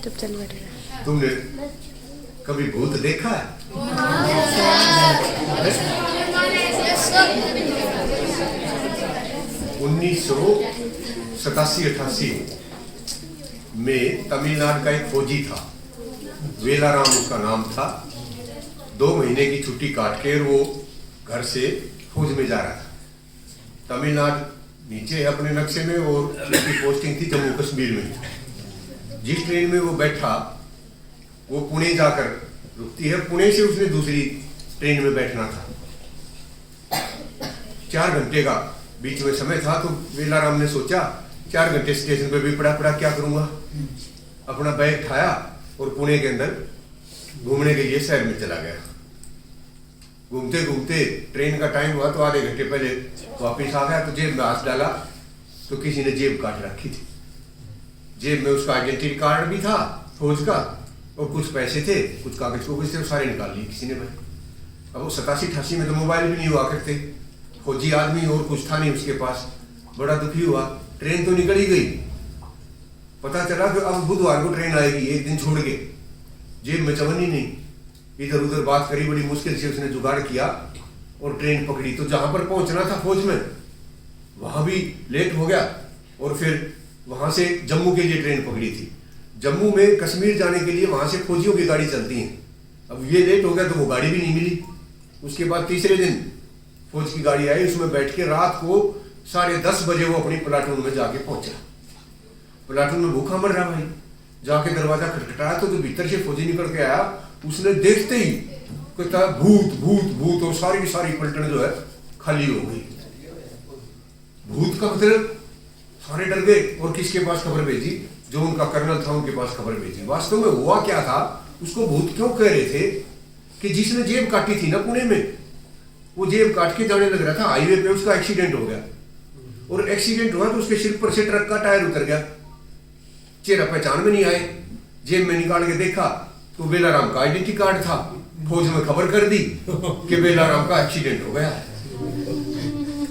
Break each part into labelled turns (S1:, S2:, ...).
S1: चुप चल बैठे।
S2: तुमने कभी भूत देखा है? 1987-88 में तमिलनाडु का एक फौजी था, वेलाराम उसका नाम था। 2 महीने की छुट्टी काट के वो घर से फौज में जा रहा था। तमिलनाडु नीचे है अपने नक्शे में और उसकी पोस्टिंग थी जम्मू कश्मीर में। जिस ट्रेन में वो बैठा वो पुणे जाकर रुकती है, पुणे से उसने दूसरी ट्रेन में बैठना था। 4 घंटे का बीच में समय था, तो वेलाराम ने सोचा 4 घंटे स्टेशन पे भी पड़ा क्या करूंगा। अपना बैग उठाया और पुणे के अंदर घूमने के लिए शहर में चला गया। घूमते घूमते ट्रेन का टाइम हुआ तो आधे घंटे पहले वापिस आ गया, तो जेब में हाथ डाला तो किसी ने जेब काट रखी थी। जेब में उसका आइडेंटिटी कार्ड भी था फौज का और कुछ पैसे थे, कुछ कागज थे, वो सारे निकाल लिए किसी ने भाई। अब वो 87-88 में तो मोबाइल भी नहीं हुआ करते, फौजी आदमी और कुछ था नहीं उसके पास। बड़ा दुखी हुआ, ट्रेन तो निकल ही गई। पता चला कि अब बुधवार को ट्रेन आएगी, एक दिन छोड़ के। जेब में चवन ही नहीं, इधर उधर बात करी, बड़ी मुश्किल से उसने जुगाड़ किया और ट्रेन पकड़ी। तो जहां पर पहुंचना था फौज में, वहां भी लेट हो गया और फिर वहां से जम्मू के लिए ट्रेन पकड़ी थी। जम्मू में कश्मीर जाने के लिए वहां से फौजियों की गाड़ी चलती है। अब ये लेट हो गया तो वो गाड़ी भी नहीं मिली। उसके बाद तीसरे दिन फौज की गाड़ी आई, उसमें बैठ के रात को 10:30 बजे वो अपनी प्लाटून में जाके पहुंचा। प्लाटून में भूखा मर रहा भाई, जाके दरवाजा खटखटाया तो जो भीतर से फौजी निकल के आया, उसने देखते ही कहता भूत भूत भूत, और सारी पलटन जो है खाली हो गई। भूत का मतलब सारे डर गए और किसके पास खबर भेजी? जो उनका कर्नल था उनके पास खबर भेजी। वास्तव में हुआ क्या था, उसको भूत क्यों कह रहे थे कि जिसने जेब काटी थी ना पुणे में, वो जेब काट के जाने लग रहा था हाईवे पे, उसका एक्सीडेंट हो गया और एक्सीडेंट हुआ तो उसके सिर पर से ट्रक का टायर उतर गया। चेहरा पहचान में नहीं आए। जेब में निकाल के देखा तो वेलाराम का आइडेंटिटी कार्ड था। फौज में खबर कर दी कि वेलाराम का एक्सीडेंट हो गया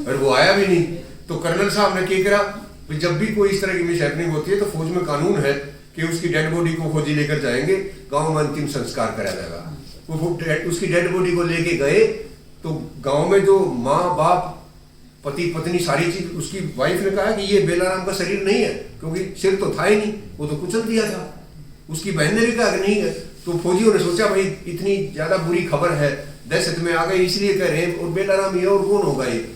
S2: और वो आया भी नहीं। तो कर्नल साहब ने क्या करा, जब भी कोई इस तरह की मिस हैपनिंग होती है तो फौज में कानून है कि उसकी डेड बॉडी को फौजी लेकर जाएंगे, गांव में अंतिम संस्कार कराया जाएगा। वो उसकी डेड बॉडी को लेके गए तो गांव में जो माँ बाप पति पत्नी सारी चीज, उसकी वाइफ ने कहा कि ये बेलाराम का शरीर नहीं है, क्योंकि सिर तो था ही नहीं, वो तो कुचल दिया था। उसकी बहन ने भी कहा कि नहीं है। तो फौजियों ने सोचा भाई इतनी ज्यादा बुरी खबर है, दहशत में आ गए इसलिए कह रहे हैं, और बेलाराम ये और कौन होगा ये,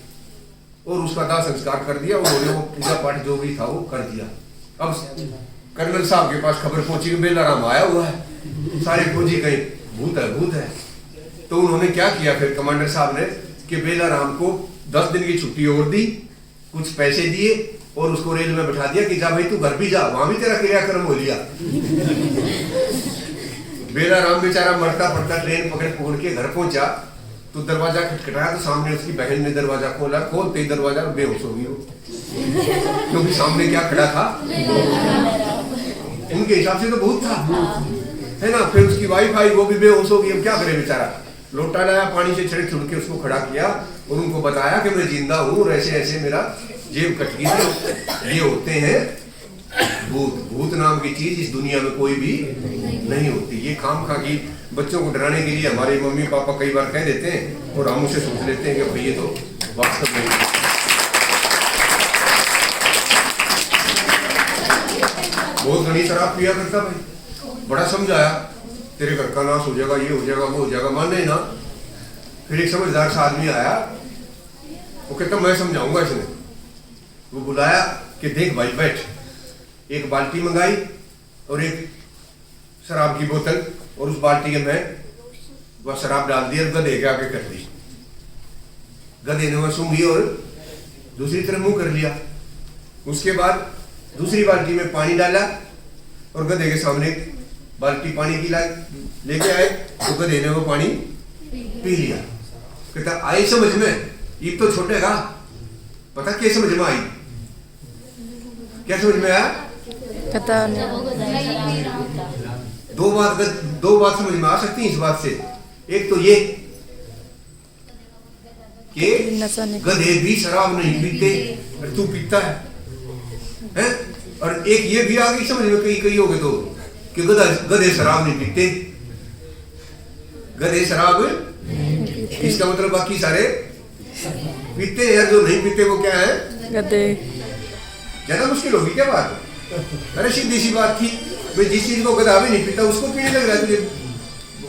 S2: और उसका दाह संस्कार कर दिया। उन्होंने वो पूजा पाठ जो भी था वो कर दिया। अब कर्नल साहब के पास खबर पहुंची कि बेलाराम आया हुआ है। सारे फौजी कहीं भूत है भूत है। तो उन्होंने क्या किया फिर कमांडर साहब ने कि बेलाराम को 10 दिन की छुट्टी और दी, कुछ पैसे दिए और उसको रेल में बैठा दिया कि जा भाई तू घर भी जा, वहां भी तेरा क्रियाक्रम हो लिया। बेलाराम बेचारा मरता पड़ता ट्रेन पकड़ के घर पहुंचा तो दरवाजा खटखटाया तो सामने उसकी बहन ने दरवाजा खोला। खोलते ही दरवाजा बेहोश हो गई वो, क्योंकि सामने क्या खड़ा था, उनके हिसाब से तो भूत था, है ना। फिर उसकी वाइफ आई, वो भी बेहोश हो गई। अब क्या करे बेचारा, लोटा लाया, पानी से छिड़क छिड़क के उसको खड़ा किया और उनको बताया कि मैं जिंदा हूँ और ऐसे ऐसे मेरा जेब कट गई। ये होते हैं भूत। भूत नाम की चीज इस दुनिया में कोई भी नहीं होती। ये खामखा की बच्चों को डराने के लिए हमारे मम्मी पापा कई बार कह देते हैं और हम उसे सोच लेते हैं कि भाई ये तो वास्तव में। बहुत घनी शराब पिया करता भाई, बड़ा समझाया तेरे घर का नाश हो जाएगा, ये हो जाएगा, वो हो जाएगा, माने ना। फिर एक समझदार सा आदमी आया, वो कहता मैं समझाऊंगा इसने। वो बुलाया कि देख भाई बैठ, एक बाल्टी मंगाई और एक शराब की बोतल, और उस बाल्टी के में वह शराब डाल दी और गधे के आगे कर दी। गधे ने वह सूंघी और दूसरी तरफ मुंह कर लिया। उसके बाद दूसरी बाल्टी में पानी डाला और गधे के सामने बाल्टी पानी की लेके आए तो गधे ने वो पानी पी लिया। कहता आई समझ में, ये तो छोटेगा, पता क्या समझ में आई, क्या समझ में आया
S1: पता नहीं।
S2: दो बात समझ में आ सकती है इस बात से। एक तो ये कि गधे भी शराब नहीं पीते और तू पीता है? और एक ये भी आ गई समझ में, कई हो गए तो कि गधे शराब नहीं पीते, गधे शराब इसका मतलब बाकी सारे पीते हैं, जो नहीं पीते वो क्या है,
S1: गधे।
S2: ज्यादा मुश्किल होगी क्या बात? अरे सीधी सी बात थी भाई, जिस चीज को गधा भी नहीं पीता उसको पीने लग रहा है, तुझे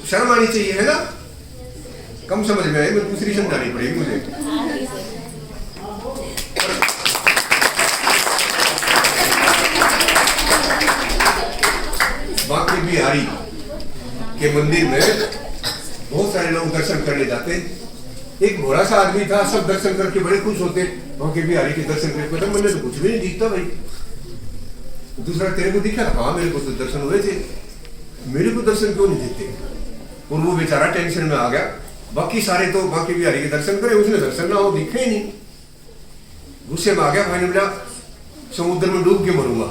S2: शर्म आनी चाहिए, है ना? कम समझ में आई, मैं दूसरी समझानी पड़ेगी मुझे। बांके बिहारी के मंदिर में बहुत सारे लोग दर्शन करने जाते। एक भोला सा आदमी था, सब दर्शन करके बड़े खुश होते, बांके बिहारी के दर्शन करके, मतलब मैंने तो कुछ भी नहीं दिखता भाई। दूसरा तेरे को दिखा? हाँ मेरे को तो दर्शन हुए थे, मेरे को दर्शन क्यों नहीं देते? और वो बेचारा टेंशन में आ गया, बाकी सारे तो बांके बिहारी के दर्शन करे, उसने दर्शन ना हो, दिखे ही नहीं। गुस्से में आ गया, भाई ने बोला समुद्र में डूब के मरूंगा,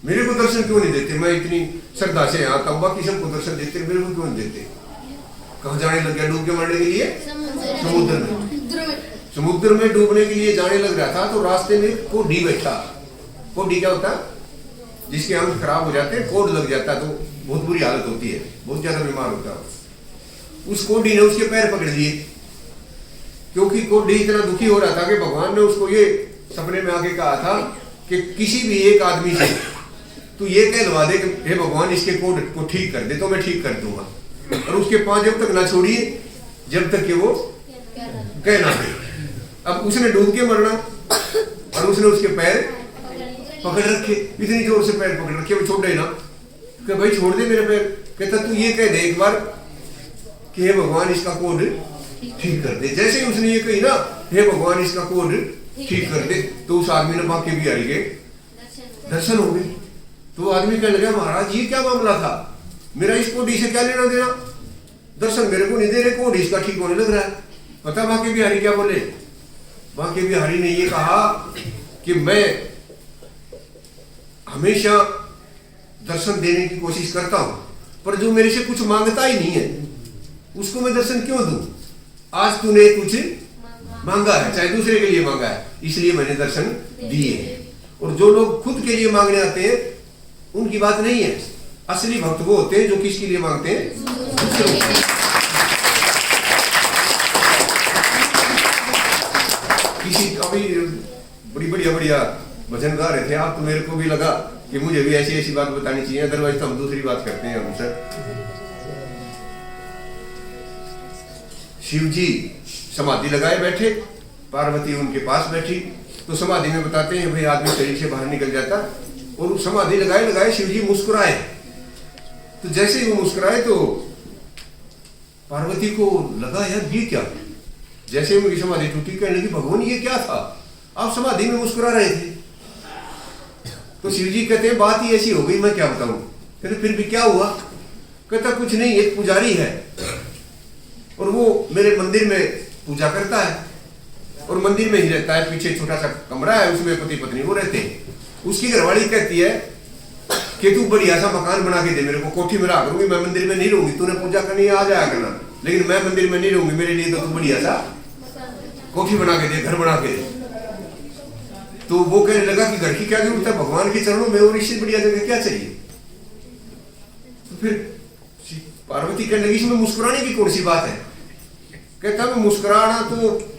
S2: मेरे को दर्शन क्यों नहीं देते? मैं इतनी श्रद्धा से आता हूँ, बाकी सबको दर्शन देते, मेरे को क्यों नहीं देते? कहाँ जाने लग गया डूब के मरने के लिए? समुद्र में। समुद्र में डूबने के लिए जाने लग रहा था तो रास्ते में कोढ़ी बैठा। कोढ़ी क्या होता है? जिसके अंग खराब हो जाते हैं, कोढ़ लग जाता है तो बहुत बुरी हालत होती है, बहुत ज्यादा बीमार होता है। उस कोढ़ी ने उसके पैर पकड़ लिए, क्योंकि कोढ़ी इतना दुखी हो रहा था कि भगवान ने उसको ये सपने में आके कहा था कि किसी भी एक आदमी से तू ये कहलवा दे कि हे भगवान इसके कोढ़ को ठीक कर दे, तो मैं ठीक कर दूंगा, और उसके पांव जब तक ना छोड़िए जब तक कि वो कहना दे। अब उसने डूब के मरना और उसने उसके पैर पकड़ रखे, इतनी जोर से पैर पकड़ रखे, वो छोड़ दे ना कि भाई छोड़ दे मेरे पैर। कहता तू ये कह दे एक बार कि हे भगवान इसका कोढ़ ठीक कर दे। जैसे ही उसने ये कही ना हे भगवान इसका कोढ़ ठीक कर दे, तो उस आदमी ने बांके बिहारी के दर्शन हो गए। तो आदमी कहने लगा महाराज ये क्या मामला था, मेरा इस कोढ़ी से क्या लेना देना, दर्शन मेरे को नहीं दे रहे, कोढ़ी इसका ठीक होने लग रहा है। पता बांके बिहारी क्या बोले? बांके बिहारी ने ये कहा कि मैं हमेशा दर्शन देने की कोशिश करता हूं, पर जो मेरे से कुछ मांगता ही नहीं है उसको मैं दर्शन क्यों दूं? आज तूने कुछ मांगा है, चाहे दूसरे के लिए मांगा है, इसलिए मैंने दर्शन दिए। और जो लोग खुद के लिए मांगने आते हैं उनकी बात नहीं है, असली भक्त वो होते हैं जो किसके लिए मांगते हैं, दूसरों के लिए। किसी कभी बड़ी बढ़िया भजन गा रहे थे आप, तो मेरे को भी लगा कि मुझे भी ऐसी ऐसी बात बतानी चाहिए, अदरवाइज तो हम दूसरी बात करते हैं। हम सर शिव जी समाधि लगाए बैठे, पार्वती उनके पास बैठी, तो समाधि में बताते हैं भाई आदमी शरीर से बाहर निकल जाता, और समाधि लगाए शिव जी मुस्कुराए। तो जैसे ही वो मुस्कुराए तो पार्वती को लगा यार ये क्या, जैसे उनकी समाधि टूटी कहने लगी भगवान ये क्या था, आप समाधि में मुस्कुरा रहे थे। तो शिव जी कहते हैं बात ही ऐसी हो गई, मैं क्या बताऊं। कहते फिर भी क्या हुआ? कहता कुछ नहीं, एक पुजारी है और वो मेरे मंदिर में पूजा करता है और मंदिर में ही रहता है, पीछे छोटा सा कमरा है उसमें पति पत्नी वो रहते हैं। उसकी घरवाली कहती है कि तू बढ़िया सा मकान बना के दे मेरे को, कोठी में रहा करूंगी, मैं मंदिर में नहीं रहूंगी, तूने पूजा करनी आ जाया करना, लेकिन मैं मंदिर में नहीं रहूंगी, मेरे लिए तो तू बढ़िया सा कोठी बना के दे, घर बना के दे। तो वो कहने लगा कि घर की क्या जरूरत है, भगवान के चरणों में और इससे बढ़िया जगह क्या चाहिए। तो फिर पार्वती कहने लगी इसमें मुस्कुराने की कौन सी बात है। कहता मैं मुस्कुराना तो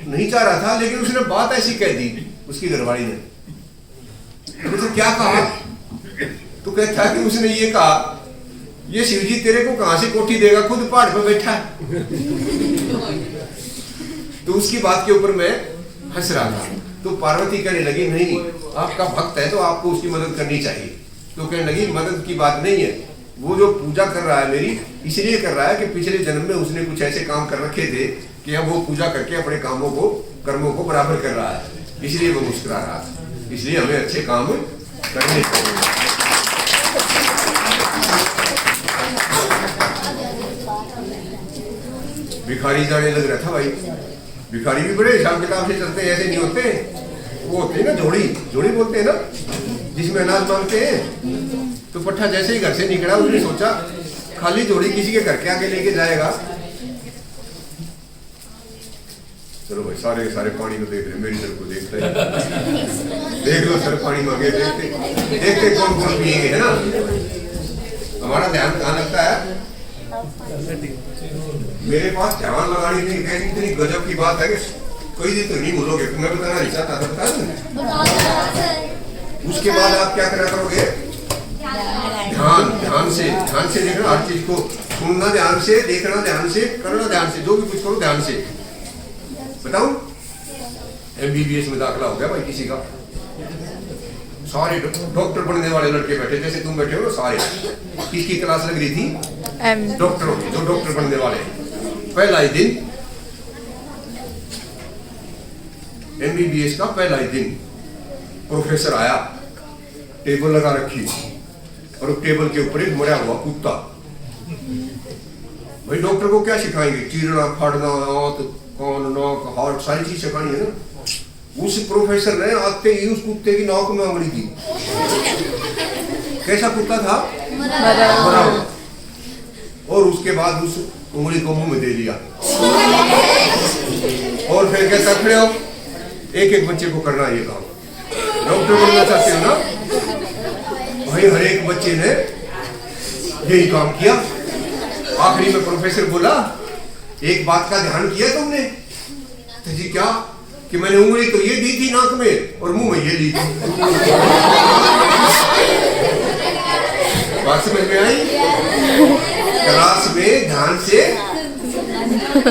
S2: नहीं चाह रहा था, लेकिन उसने बात ऐसी कह दी उसकी घरवाली ने। तो क्या कहा? तो कहता है कि उसने ये कहा ये शिवजी तेरे को कहां से कोठी देगा, खुद पहाड़ पर बैठा है। तो उसकी बात के ऊपर मैं हंस रहा था। तो पार्वती कहने लगी नहीं आपका भक्त है तो आपको उसकी मदद करनी चाहिए। तो कहने लगी मदद की बात नहीं है, वो जो पूजा कर रहा है मेरी इसलिए कर रहा है कि पिछले जन्म में उसने कुछ ऐसे काम कर रखे थे कि अब वो पूजा करके अपने कामों को कर्मों को बराबर कर रहा है, इसलिए वो मुस्कुरा रहा था। इसलिए हमें अच्छे काम करने चाहिए। भिखारी जाने लग रहा था भाई, भिखारी भी बड़े हिसाब किताब से चलते हैं, ऐसे नहीं होते। वो होते हैं ना झोड़ी, झोड़ी बोलते हैं ना जिसमें अनाज मांगते हैं। तो पट्टा जैसे ही घर से निकला उसने सोचा खाली झोड़ी किसी के घर के आगे लेके जाएगा। चलो भाई सारे सारे पानी को देख रहे, मेरी तरफ को देख रहे, देख लो सर पानी मांगे, देखते देखते कौन कौन पिएंगे, है ना। हमारा ध्यान कहाँ लगता है? मेरे पास ध्यान लगाने की इतनी गजब की बात है कि कोई दिन तो नहीं बोलोगे, मैं बताना नहीं चाहता था, बता दूं। उसके बाद आप क्या करा करोगे? ध्यान से देखना, हर चीज को सुनना ध्यान से, देखना ध्यान से, करना ध्यान से, जो भी कुछ करो ध्यान से। बताऊं, MBBS में दाखिला हो गया भाई किसी का, सारे डॉक्टर बनने वाले लड़के बैठे, जैसे तुम बैठे हो सारे। किसकी क्लास लग रही थी? डॉक्टरों की, जो डॉक्टर बनने वाले। पहला ही दिन MBBS का पहला ही दिन प्रोफेसर आया, टेबल लगा रखी और टेबल के ऊपर एक मरा हुआ कुत्ता। भाई डॉक्टर को क्या सिखाएंगे? चीरना, फाड़ना, हाथ, कान, नाक, हार्ट, सारी चीज सिखानी है ना। उस प्रोफेसर ने आते ही उस कुत्ते की नाक में उंगली दी। कैसा कुत्ता था? मरा हुआ। और उसके बाद उस उंगली को मुंह में दे दिया और फिर कहता खड़े हो, एक एक बच्चे को करना ये काम। डॉक्टर बनना चाहते हो ना भाई? हर एक बच्चे ने यही काम किया। आखिरी में प्रोफेसर बोला, एक बात का ध्यान किया तुमने? तो जी क्या? कि मैंने उंगली तो ये दी थी नाक में और मुंह में ये ली थी। बात समझ में आई? क्लास में ध्यान से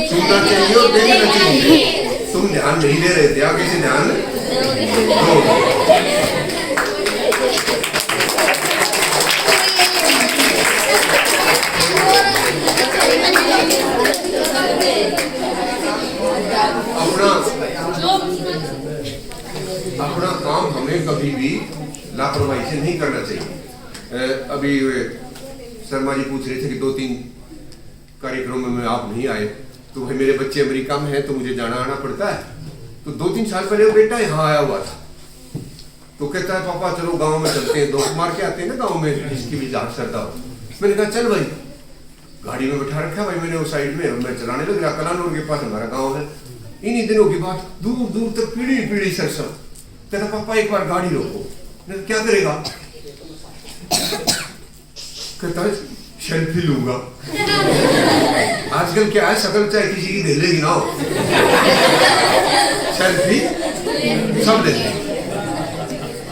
S2: सुनना चाहिए और देखना चाहिए। तुम ध्यान नहीं दे रहे थे, आगे से ध्यान दो। अपना काम हमें कभी भी लापरवाही से नहीं करना चाहिए। अभी शर्मा जी पूछ रहे थे कि 2-3 कार्यक्रमों में आप नहीं आए, तो भाई मेरे बच्चे अमेरिका में हैं तो मुझे जाना आना पड़ता है। तो 2-3 साल पहले वो बेटा यहाँ आया हुआ था, तो कहता है पापा चलो गांव में चलते हैं, दोस्त मार के आते हैं ना गांव में, जिसकी भी जांच करता हो। मैंने कहा चल भाई। गाड़ी में बैठा रखा भाई मैंने वो साइड में, मैं चलाने लग रहा। कलानौर के पास हमारा गाँव है। इन्हीं दिनों की बात, दूर दूर तक पीढ़ी पीढ़ी सरसों। कहता पापा एक बार गाड़ी रोको। क्या करेगा? कहता है सेल्फी लूंगा। आजकल क्या है, शकल चाहे किसी की दे लेगी ना हो, सेल्फी सब ले ले।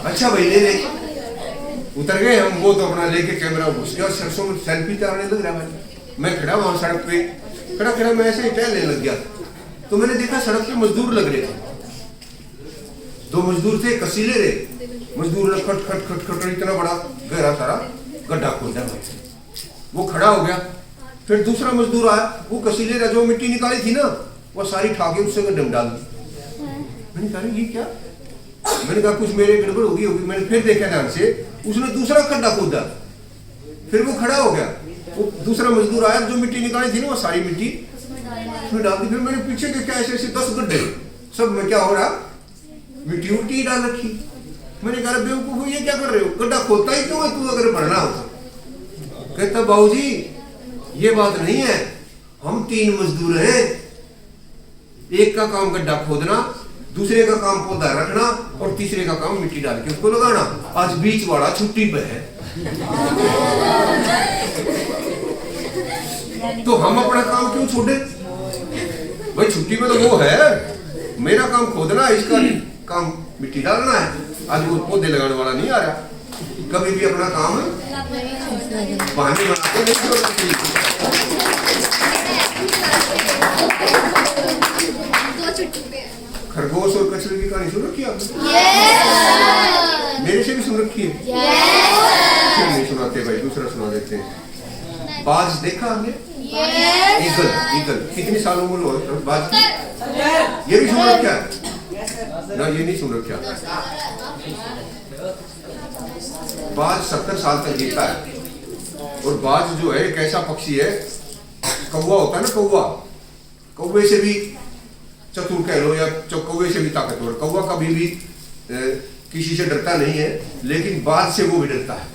S2: अच्छा भाई ले ले। उतर गए हम, वो तो अपना लेके कैमरा घुस गया और सरसों में सेल्फी कराने लग रहा भाई। मैं खड़ा वहां सड़क पे, खड़ा मैं ऐसे ही टहलने लग गया, तो मैंने देखा सड़क पे मजदूर लग रहे थे। 2 मजदूर थे, कसीले रहे। मजदूर ने खट खट खट खट इतना बड़ा गहरा सारा गड्ढा खोदा भाई। वो खड़ा हो गया। फिर दूसरा मजदूर आया, वो कसीले रहा, जो मिट्टी निकाली थी ना वो सारी ठाके उससे गड्ढे में डाल दी। मैंने कहा ये क्या? मैंने कहा कुछ मेरे गड़बड़ होगी। मैंने फिर देखा ध्यान से, उसने दूसरा गड्ढा खोदा। फिर वो खड़ा हो गया, वो दूसरा मजदूर आया, जो मिट्टी निकाली थी ना वो सारी मिट्टी उसमें डाल दी। फिर मैंने पीछे देखा ऐसे ऐसे 10 गड्ढे, सब में क्या हो रहा? मिट्टी उल्टी डाल रखी। मैंने कहा बेवकूफ ये क्या कर रहे हो? गड्ढा खोदता ही क्यों है तू अगर भरना हो तो? कहता बाबूजी ये बात नहीं है, हम 3 मजदूर हैं, एक का काम गड्ढा खोदना, दूसरे का काम पौधा रखना और तीसरे का काम मिट्टी डाल के उसको लगाना। आज बीच वाला छुट्टी पे है तो हम अपना काम क्यों छोड़े भाई? छुट्टी पे तो वो है, मेरा काम खोदना है, इसका काम मिट्टी डालना है। आज वो पौधे लगाने वाला नहीं आ रहा। कभी भी अपना काम बहाने बनाते नहीं छोड़ना चाहिए। खरगोश और कछुए की कहानी सुन रखी आपने? मेरे से भी सुन रखी है? क्यों नहीं सुनाते भाई, दूसरा सुना देते हैं। बाज देखा हमने? ईगल, ईगल कितनी साल उम्र हो बाज की? ये भी सुन रखा ना? ये नहीं सुन रखा। बाज 70 साल तक जीता है। और बाज जो है एक ऐसा पक्षी है, कौवा होता है ना, कौवा, कौवे से भी चतुर कह लो या कौवे से भी ताकतवर। कौवा कभी भी किसी से डरता नहीं है, लेकिन बाज से वो भी डरता है।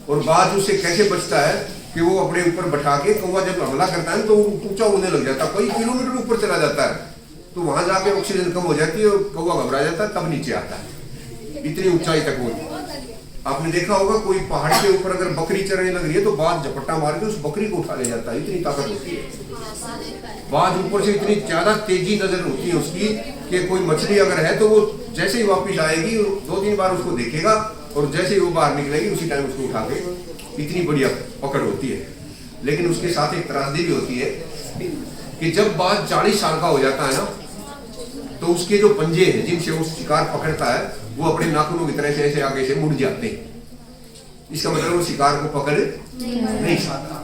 S2: और बाज उससे कैसे बचता है कि वो अपने ऊपर बैठा के, कौवा जब हमला करता है तो ऊंचा उड़ने लग जाता है, कई किलोमीटर ऊपर चला जाता है, तो वहां जाके ऑक्सीजन कम हो जाती है और कौवा घबरा जाता है, तब नीचे आता है। इतनी ऊंचाई तक वो आपने देखा होगा कोई पहाड़ी के ऊपर अगर बकरी चरने लग रही है तो बाज झपट्टा मार के उस बकरी को उठा ले जाता है, इतनी ताकत होती है। बाज ऊपर से इतनी ज्यादा तेजी नजर होती है उसकी कि कोई मछली अगर है तो वो जैसे ही वापस आएगी 2-3 बार उसको देखेगा और जैसे ही वो बाहर निकलेगी उसी टाइम उसको उठा के, इतनी बढ़िया पकड़ होती है। लेकिन उसके साथ एक त्रासदी भी होती है कि जब बाज 40 साल का हो जाता है ना तो उसके जो पंजे हैं जिनसे वो शिकार पकड़ता है वो अपने नाखूनों की तरह से ऐसे आगे से मुड़ जाते हैं। इसका मतलब वो शिकार को पकड़ नहीं सकता।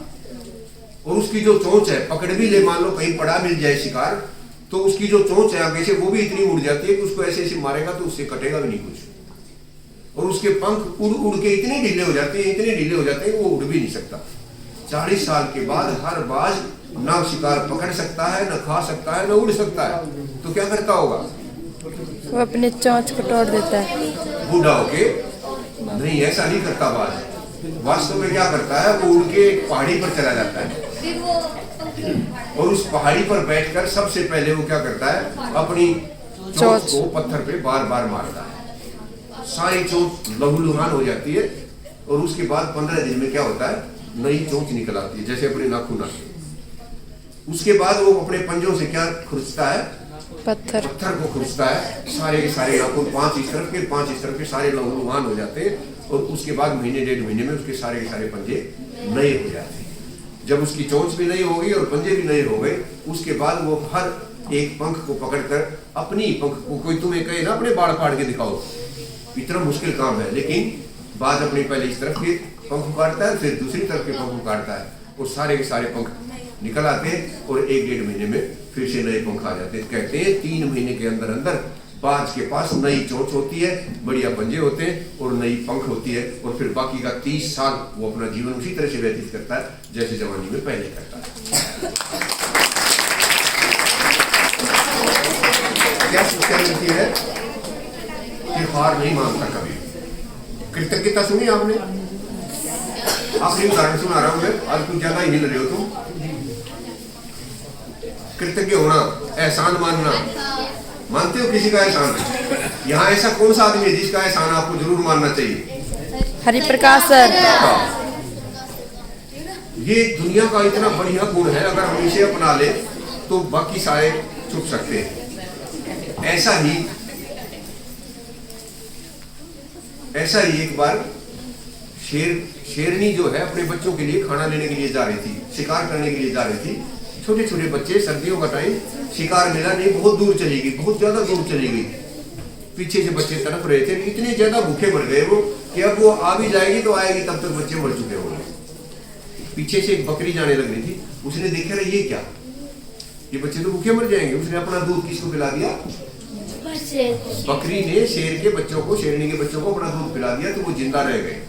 S2: और उसकी जो चोंच है, पकड़ भी ले, मान लो कहीं पड़ा मिल जाए शिकार, तो उसकी जो चोंच है आगे से वो भी इतनी मुड़ जाती है कि उसको ऐसे ऐसे मारेगा तो उससे कटेगा भी नहीं कुछ। और उसके पंख उड़ उड़ के इतने ढीले हो जाते हैं, इतने ढीले हो जाते हैं वो उड़ भी नहीं सकता। 40 साल के बाद हर बाज ना शिकार पकड़ सकता है, ना खा सकता है, ना उड़ सकता है, तो क्या करता होगा?
S1: वो अपने चोंच को तोड़ देता है।
S2: बूढ़ा होके नहीं, ऐसा नहीं करता बाज। वास्तव में क्या करता है, वो उड़ के एक पहाड़ी पर चला जाता है और उस पहाड़ी पर बैठकर सबसे पहले वो क्या करता है, अपनी चोंच को पत्थर पे बार बार मारता है। सारी चोंच लहूलुहान हो जाती है और उसके बाद 15 दिन में क्या होता है, नई चोंच निकल आती है, जैसे अपने नाखून आते। उसके बाद वो अपने पंजों से क्या खुरचता है, पत्थर को खुरचता है। सारे के सारे नाखून 5 इस तरफ के 5 इस तरफ के सारे लहूलुहान हो जाते हैं और उसके बाद महीने 1.5 महीने में उसके सारे के सारे पंजे नए हो जाते हैं। जब उसकी चोंच भी नई हो गई और पंजे भी नए हो गए, उसके बाद वो हर एक पंख को पकड़कर अपनी पंख को, कोई तुम्हें कहे ना अपने बाड़ फाड़ के दिखाओ, इतना मुश्किल काम है, लेकिन बाज अपने पहले इस तरफ के पंख काटता है, फिर दूसरी तरफ के पंख काटता है और सारे के सारे पंख निकल आते हैं और 1-1.5 महीने में फिर से नए पंख आ जाते हैं। कहते हैं 3 महीने के अंदर अंदर बाज के पास नई चोंच होती है, बढ़िया पंजे होते हैं और नई पंख होती है और फिर बाकी का 30 साल वो अपना जीवन उसी तरह से व्यतीत करता है जैसे जवानी में पहले करता है। क्या शिक्षा मिलती है कि हार नहीं मानता कभी। कृतज्ञता सुनी आपने? आखिरी उदाहरण सुना रहा हूं मैं, आज कुछ ज्यादा ही हिल रहे हो तुम। कृतज्ञ होना, एहसान मानना, मानते हो किसी का एहसान? यहाँ ऐसा कौन सा आदमी है जिसका एहसान आपको जरूर मानना चाहिए?
S1: हरिप्रकाश सर।
S2: ये दुनिया का इतना बढ़िया गुण है, अगर हम इसे अपना ले तो बाकी सारे छुप सकते हैं। ऐसा ही एक बार शेरनी जो है अपने बच्चों के लिए खाना लेने के लिए जा रही थी, शिकार करने के लिए जा रही थी। छोटे छोटे बच्चे, सर्दियों का टाइम, शिकार मिला नहीं, बहुत दूर चली गई, बहुत ज्यादा दूर चली गई। पीछे से बच्चे तड़प रहे थे, इतने ज्यादा भूखे मर गए वो कि अब वो आ भी जाएगी तो आएगी तब तक बच्चे मर चुके होंगे। पीछे से एक बकरी जाने लग रही थी, उसने देखा ये क्या, ये बच्चे तो भूखे मर जाएंगे। उसने अपना दूध किसको पिला दिया? बकरी ने शेर के बच्चों को, शेरनी के बच्चों को अपना दूध पिला दिया, तो वो जिंदा रह गए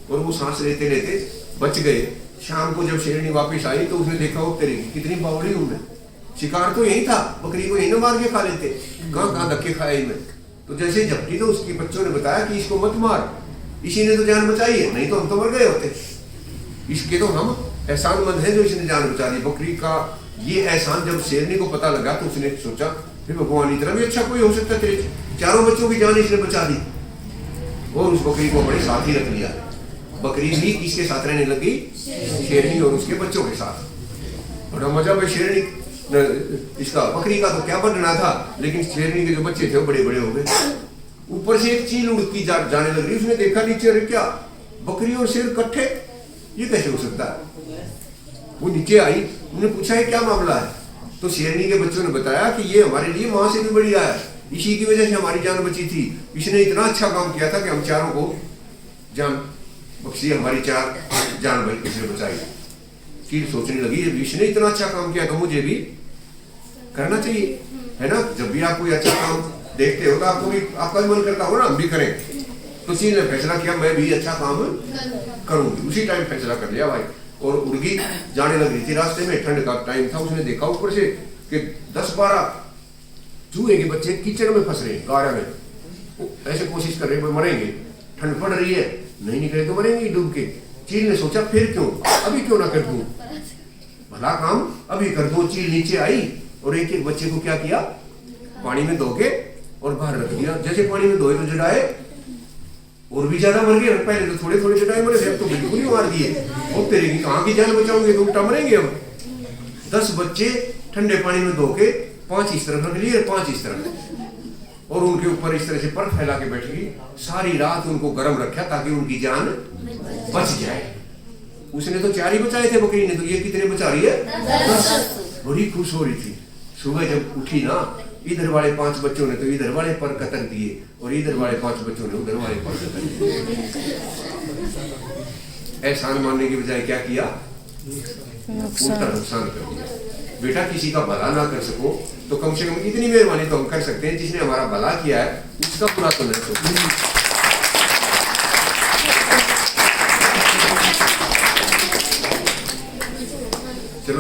S2: और वो सांस लेते लेते बच गए। शाम को जब शेरनी वापस आई तो उसने देखा वो तेरी कितनी बावड़ी हूं मैं, शिकार तो यही था, बकरी को यही ना मार के खा लेते, कहाँ धक्के खाए मैं। तो जैसे झपटी तो उसके बच्चों ने बताया कि इसको मत मार, इसी ने तो जान बचाई है, नहीं तो हम तो मर गए होते। इसके तो हम एहसानमंद हैं जो इसने जान बचा दी। बकरी का ये एहसान जब शेरनी को पता लगा तो उसने सोचा फिर भगवान इतना भी अच्छा कोई हो सकता है, तेरे चारों बच्चों की जान इसने बचा दी। और उस बकरी को अपने साथ ही रख लिया। बकरी भी किसके साथ रहने लगी? शेरनी और उसके बच्चों के साथ। बड़ा मजा भाई, शेरनी इसका बकरी का तो क्या बनना था, लेकिन शेरनी के जो बच्चे थे वो बड़े बड़े हो गए। ऊपर से एक चील उड़ती जाने लग रही, उसने देखा नीचे, अरे क्या बकरी और शेर इकट्ठे, ये कैसे हो सकता है? वो नीचे आई, उन्होंने पूछा है क्या मामला है? तो शेरनी के बच्चों ने बताया कि ये हमारे लिए मां से भी बढ़िया है, इसी की वजह से हमारी जान बची थी, इसने इतना अच्छा काम किया था कि हम चारों को जान बख्शी, हमारी 4 जान इसने बचाई। चील सोचने लगी इसने इतना अच्छा काम किया तो मुझे भी करना चाहिए, है ना। जब भी आप कोई अच्छा काम देखते हो तो आपको भी, आपका भी मन करता हो ना हम भी करें। तो चील ने फैसला किया मैं भी अच्छा काम करूंगी। उसी टाइम फैसला कर लिया भाई, और उड़गी जाने लग रही थी। रास्ते में ठंड का टाइम था, उसने देखा ऊपर से कि 10-12 चूहे के बच्चे कीचड़ में फंस रहे हैं, गारा में, ऐसे कोशिश कर रहे हैं मरेंगे, ठंड पड़ रही है, नहीं निकले तो मरेंगे डूब के। चील ने सोचा फिर क्यों, अभी क्यों ना कर दूं, भला काम अभी कर दो। चील नीचे आई और एक एक बच्चे को क्या किया, पानी में धो के और बाहर रख दिया। जैसे पानी में धोए तो जड़ाए और भी ज्यादा मर गए। पहले तो थोड़े थोड़े टाइम मरे थे, अब तो बिल्कुल ही मार दिए। और तेरे की कहाँ की जान बचाओगे, तो उल्टा मरेंगे हम। 10 बच्चे ठंडे पानी में धो के 5 इस तरफ रख लिए, 5 इस तरफ, और उनके ऊपर इस तरह से पर फैला के बैठ गई। सारी रात उनको गर्म रखा ताकि उनकी जान बच जाए। उसने तो 4 ही बचाए थे बकरी ने, तो ये कितने बचा रही है? 10। बड़ी खुश हो रही थी। सुबह जब उठी ना, इधर वाले 5 बच्चों ने तो इधर वाले पर कतर दिए, और इधर वाले 5 बच्चों ने उधर वाले पर कतर दिए। एहसान मानने की बजाय क्या किया? उल्टा नुकसान कर दिया। बेटा, किसी का भला ना कर सको तो कम से कम इतनी मेहरबानी तो हम कर सकते हैं, जिसने हमारा भला किया है उसका बुरा तो नहीं सोचो। चलो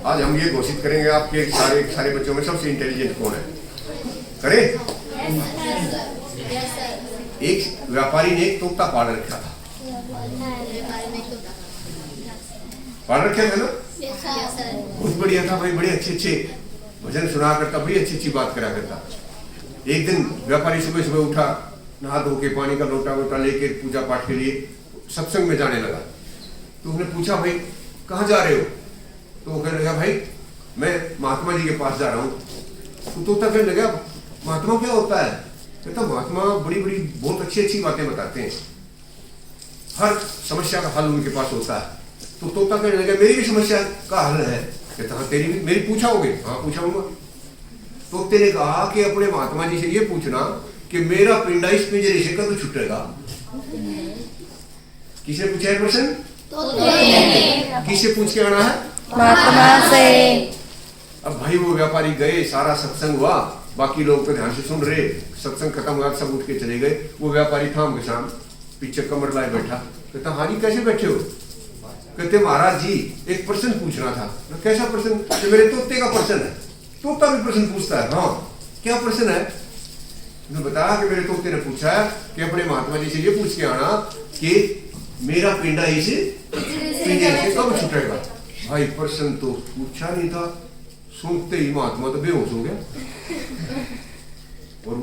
S2: आज हम ये घोषित करेंगे, आपके सारे बच्चों में सबसे इंटेलिजेंट कौन है? करें? एक व्यापारी ने एक तोता पाल रखा था। पाल रखे थे ना? बहुत बढ़िया था भाई, बड़े अच्छे भजन सुना करता, बड़ी अच्छी बात करा करता। एक दिन व्यापारी सुबह सुबह उठा, नहा धो के पानी का लोटा वोटा लेके पूजा पाठ के लिए सत्संग में जाने लगा। तो उसने पूछा, भाई कहाँ जा रहे हो? तो वो कहने लगा, भाई मैं महात्मा जी के पास जा रहा हूँ। तो तोता कहने लगा, महात्मा क्या होता है? कहता, महात्मा बड़ी बहुत अच्छी बातें बताते हैं, हर समस्या का हल उनके पास होता है। तो तोता कहने लगा, मेरी भी समस्या का हल है। कहता, हाँ तेरी भी, मेरी पूछाओगे? हाँ पूछाऊंगा। तोते ने कहा कि अपने महात्मा जी से ये पूछना कि मेरा पिंडा इस पिंजरे से कब छूटेगा? किसने पूछा है प्रश्न? किससे पूछ के आना है?
S1: महात्मा से।
S2: अब भाई वो व्यापारी गए, सारा सत्संग हुआ, बाकी लोग तो ध्यान से सुन रहे। सत्संग खत्म हुआ, सब उठ के चले गए। वो व्यापारी थाम के साम पीछे कमर लाए बैठा। कहता, हाँ जी कैसे बैठे हो? कहते, महाराज जी एक प्रश्न पूछना था। कैसा प्रश्न? तो मेरे तोते का प्रश्न है। तोता भी प्रश्न पूछता है। हाँ क्या प्रश्न है? उन्होंने बताया कि मेरे तोते ने पूछा है कि अपने महात्मा जी से ये पूछ के आना कि मेरा पिंडा इस पिंजरे से कब छूटेगा। भाई प्रश्न तो पूछा नहीं था, सुनते ही महात्मा तो बेहोश हो गया। और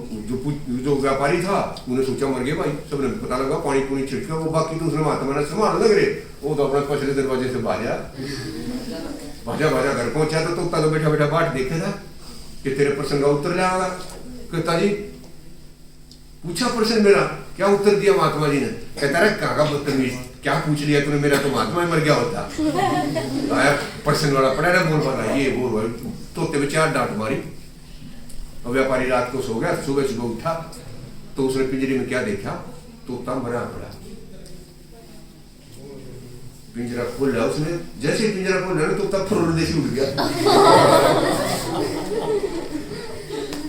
S2: जो व्यापारी था उन्हें सोचा मर गए भाई। सबने पता लगा, पानी पूनी छिड़का। वो बाकी तो उसने महात्मा ने संभाल लग रहे, वो तो अपना पछले दरवाजे से भाजा घर पहुंचा। तो तोता तो बैठा बाट देखे था कि तेरे प्रश्न का उत्तर लिया। कहता, जी पूछा प्रश्न मेरा, क्या उत्तर दिया महात्मा जी ने? कहता रहा, कहाँ का बदतमीज, क्या पूछ लिया तूने? मेरा तो महात्मा ही मर गया होता। आया प्रश्न वाला पड़ा रहा, बोल पा रहा ये बोल। तोते में 4 डांट मारी। और व्यापारी रात को सो गया। सुबह उठा तो उसने पिंजरे में क्या देखा? तोता मरा पड़ा। पिंजरा खोल लिया उसने। जैसे पिंजरा खोल लिया तोता फुर्र से उठ गया।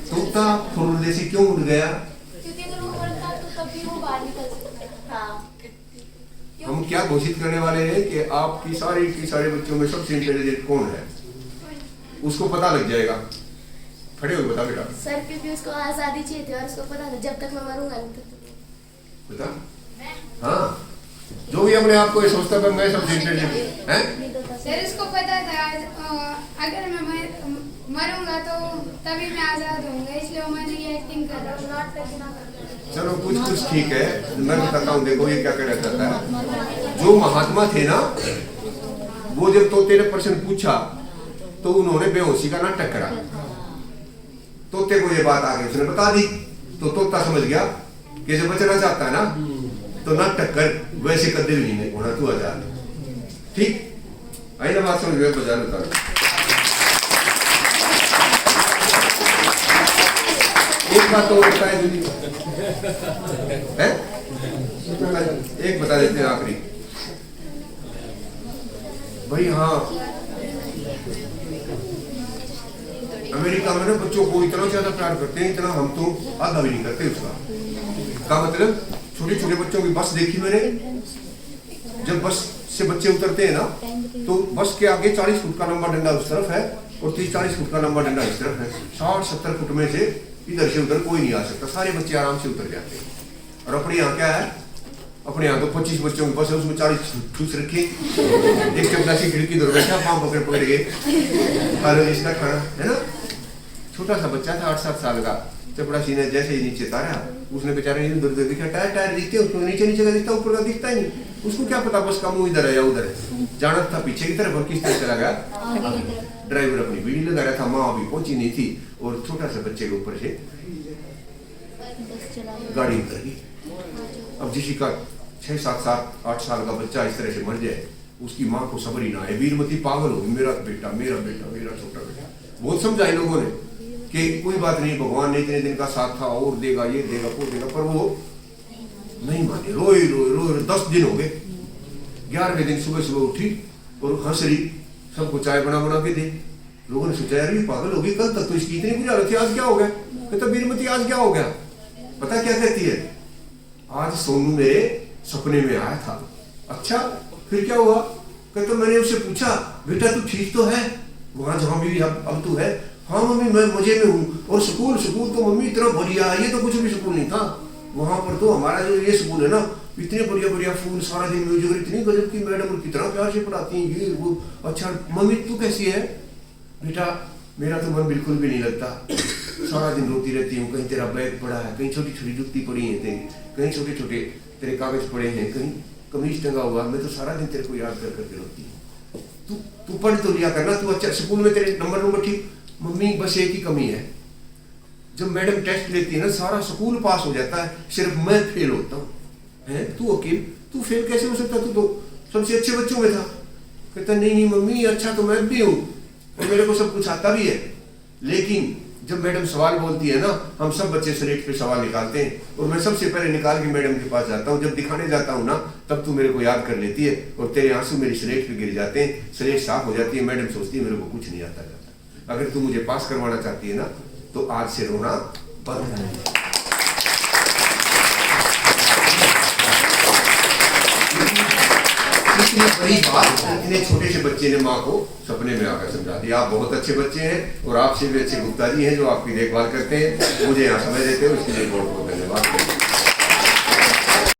S2: तोता फुर्र से क्यों उठ गया?
S3: क्योंकि अगर वो मरता तो तभी वो बाहर निकल सकता है।
S2: हम क्या घोषित करने वाले हैं कि आपकी सारे बच्चों में सबसे इंटेलिजेंट कौन है, उसको पता लग जाएगा। खड़े हो बता बेटा।
S3: सर क्योंकि उसको आजादी चाहिए थी और उसको पता था जब तक मैं मरूंगा नहीं तब
S2: बता। हाँ जो भी अपने आप को ये सोचता था मैं सबसे इंटेलिजेंट हैं।
S4: सर इसको पता था अगर मैं मरूंगा तो तभी मैं आजाद होऊंगा, इसलिए मैंने ये एक्टिंग कर रहा हूँ।
S2: चलो कुछ ठीक है, मैं बताता हूँ। देखो ये क्या कहना चाहता है। जो महात्मा थे ना, वो जब तोते ने प्रश्न पूछा तो उन्होंने बेहोशी का नाटक करा। तोते को ये बात आ गई, उसने बता दी। तो तोता समझ गया कि जब बचना चाहता है ना तो नाटक कर, वैसे कदे भी नहीं होना, तू आजाद। ठीक आई ना बात समझ में? बजा लेता एक बात तो होता है दीदी है, एक बता देते हैं आखिरी भाई। हाँ अमेरिका में ना बच्चों को इतना ज्यादा प्यार करते हैं, इतना हम तो आधा भी नहीं करते उसका। का मतलब छोटे बच्चों की बस देखी मैंने, जब बस से बच्चे उतरते हैं ना तो बस के आगे 40 फुट का लंबा डंडा उस तरफ है और 30-40 फुट का लंबा डंडा इस तरफ है। 60-70 फुट में से इधर से उधर कोई नहीं आ सकता, सारे बच्चे आराम से उतर जाते हैं। और अपने यहाँ क्या है, अपने यहाँ तो 25 बच्चों की बस है, उसमें 40 ठूस रखे, एक चपलासी खिड़की दूर बैठा, पाँव पकड़ गए, इसका खाना है ना। छोटा सा बच्चा था 8-7 साल का, चपड़ासी ने जैसे ही नीचे तारा, उसने बेचारे ने उधर उधर देखा, टायर टायर दिखते, उसको नीचे नीचे का दिखता, ऊपर का दिखता ही नहीं। उसको क्या पता बस का मुंह इधर है या उधर है, जाना था पीछे की तरफ और किस तरह चला गया। ड्राइवर अपनी बीड़ी लगा रहा था, माँ अभी पहुंची नहीं थी और छोटा सा बच्चे के ऊपर से गाड़ी उतर गई। अब किसी का 6, 7, 8 साल का बच्चा इस तरह से मर जाए, उसकी माँ को सब्र ही ना आए, वीरमती पागल होगी, मेरा बेटा मेरा बेटा मेरा छोटा बेटा। बहुत समझाए लोगों ने कि कोई बात नहीं, भगवान ने इतने दिन का साथ था और देगा, ये देगा वो देगा, पर वो नहीं माने, रोए रोए रोए 10 दिन हो गए। 11वें दिन सुबह सुबह उठी और हंस रही, सबको चाय बना बना के दे। लोगों ने सोचा यार ये पागल होगी, कल तक तो इसकी इतनी बुझा रही थी, आज क्या हो गया? कहता वीरमती आज क्या हो गया? पता क्या कहती है, आज सोनू मेरे सपने में आया था। अच्छा फिर क्या हुआ? कहता मैंने उससे पूछा बेटा तू ठीक तो है वहां जहां भी अब तू है? हाँ मम्मी मैं मजे में हूँ। और स्कूल तो मम्मी इतना बढ़िया, ये तो कुछ भी स्कूल नहीं था, वहां पर तो हमारा जो ये स्कूल है ना, इतने बढ़िया बढ़िया फूल, सारा दिन म्यूजिक, इतनी गजब की मैडम और कितना प्यार से पढ़ाती हैं ये वो। अच्छा मम्मी तू कैसी है? बेटा मेरा तो मन बिल्कुल भी नहीं लगता, सारा दिन रोती रहती हूँ, कहीं तेरा बैग पड़ा है, कहीं छोटी छोटी जुत्ती पड़ी है तेरी, कहीं छोटे छोटे तेरे कागज पड़े हैं, कहीं कमीज टंगा हुआ, मैं तो सारा दिन तेरे को याद कर करके रोती हूँ। तू पढ़ तो लिया करना, तू अच्छा स्कूल में तेरे नंबर ठीक। मम्मी बस एक ही कमी है, जब मैडम टेस्ट लेती है ना सारा स्कूल पास हो जाता है, सिर्फ मैं फेल होता हूँ। है तू अकेले, तू फेल कैसे हो सकता? तू तो सबसे अच्छे बच्चों में था। कहता नहीं मम्मी अच्छा तो मैं भी हूँ और मेरे को सब कुछ आता भी है, लेकिन जब मैडम सवाल बोलती है ना, हम सब बच्चे स्लेट पे सवाल निकालते हैं और मैं सबसे पहले निकाल के मैडम के पास जाता हूँ। जब दिखाने जाता हूँ ना तब तू मेरे को याद कर लेती है और तेरे आंसू मेरी स्लेट पे गिर जाते हैं, स्लेट साफ हो जाती है। मैडम सोचती है मेरे को कुछ नहीं आता जाता। अगर तू मुझे पास करवाना चाहती है ना तो आज से रोना बंद कर। इतनी बड़ी बात इतने छोटे से बच्चे ने माँ को सपने में आकर समझा दिया। आप बहुत अच्छे बच्चे हैं और आपसे भी अच्छे गुप्ता जी हैं जो आपकी देखभाल करते हैं। मुझे यहाँ समय देते हो इसके लिए बहुत बहुत धन्यवाद।